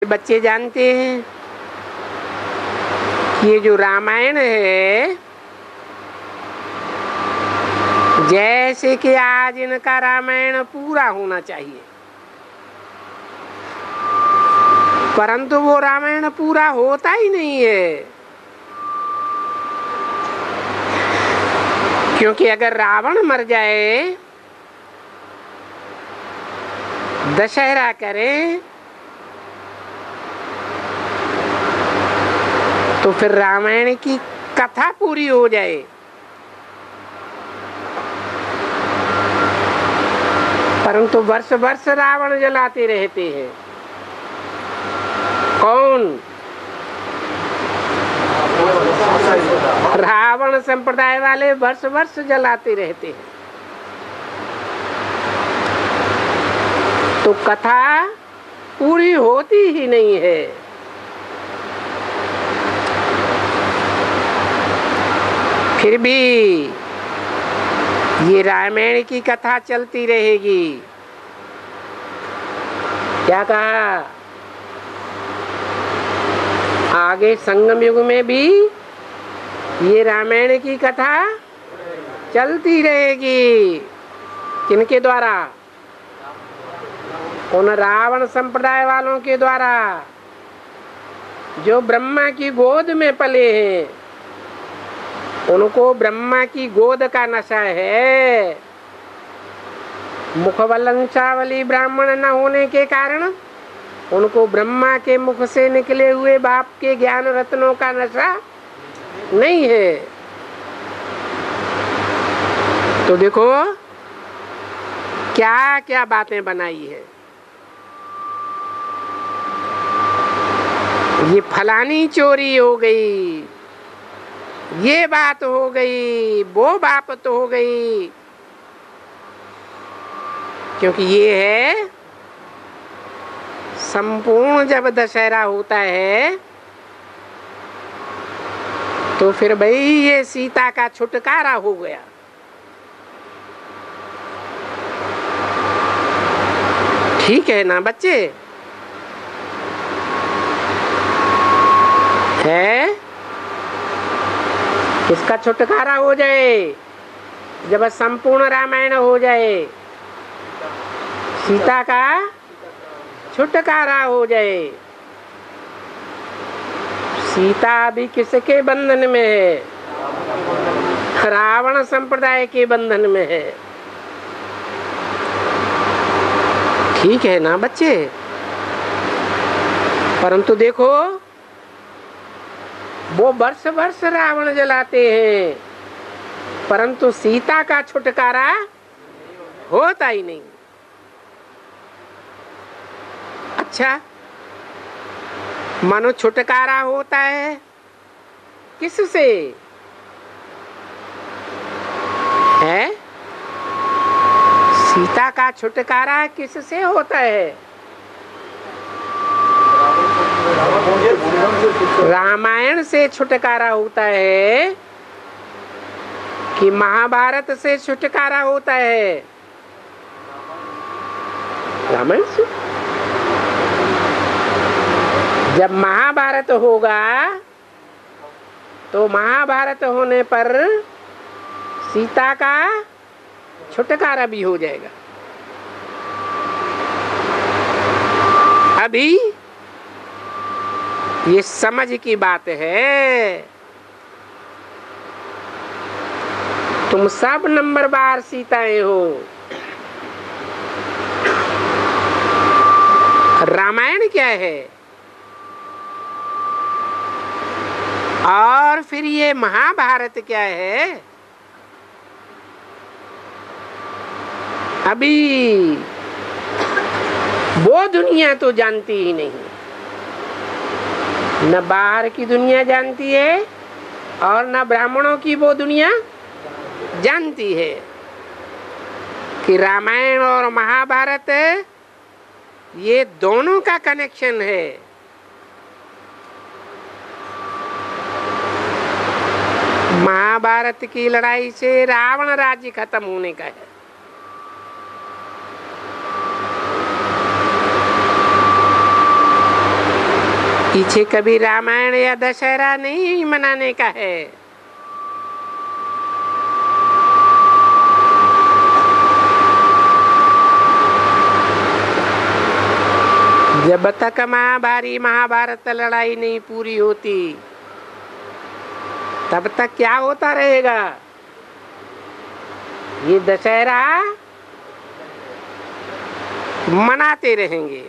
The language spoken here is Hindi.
बच्चे जानते हैं कि ये जो रामायण है, जैसे कि आज इनका रामायण पूरा होना चाहिए, परंतु वो रामायण पूरा होता ही नहीं है। क्योंकि अगर रावण मर जाए, दशहरा करें, तो फिर रामायण की कथा पूरी हो जाए। परंतु वर्ष वर्ष रावण जलाते रहते हैं। कौन? रावण संप्रदाय वाले वर्ष वर्ष जलाते रहते हैं। तो कथा पूरी होती ही नहीं है। फिर भी ये रामायण की कथा चलती रहेगी। क्या कहा? आगे संगम युग में भी ये रामायण की कथा चलती रहेगी। किनके द्वारा? उन रावण संप्रदाय वालों के द्वारा जो ब्रह्मा की गोद में पले हैं। उनको ब्रह्मा की गोद का नशा है। मुखवंशावली ब्राह्मण न होने के कारण उनको ब्रह्मा के मुख से निकले हुए बाप के ज्ञान रत्नों का नशा नहीं है। तो देखो क्या क्या बातें बनाई है। ये फलानी चोरी हो गई, ये बात हो गई, वो बात हो गई। क्योंकि ये है संपूर्ण जब दशहरा होता है तो फिर भाई ये सीता का छुटकारा हो गया। ठीक है ना बच्चे? है किसका छुटकारा हो जाए? जब संपूर्ण रामायण हो जाए, सीता का छुटकारा हो जाए। सीता अभी किसके बंधन में है? रावण संप्रदाय के बंधन में है। ठीक है ना बच्चे? परंतु देखो वो वर्ष वर्ष रावण जलाते हैं, परंतु सीता का छुटकारा होता ही नहीं। अच्छा, मानो छुटकारा होता है किससे? है सीता का छुटकारा किससे होता है? रामायण से छुटकारा होता है कि महाभारत से छुटकारा होता है? रामायण से। जब महाभारत होगा तो महाभारत होने पर सीता का छुटकारा भी हो जाएगा। अभी ये समझ की बात है। तुम सब नंबरवार सीताएं हो। रामायण क्या है? और फिर ये महाभारत क्या है? अभी वो दुनिया तो जानती ही नहीं। न बाहर की दुनिया जानती है और न ब्राह्मणों की वो दुनिया जानती है कि रामायण और महाभारत ये दोनों का कनेक्शन है। महाभारत की लड़ाई से रावण राज्य खत्म होने का है। पीछे कभी रामायण या दशहरा नहीं मनाने का है। जब तक महाभारत लड़ाई नहीं पूरी होती तब तक क्या होता रहेगा? ये दशहरा मनाते रहेंगे।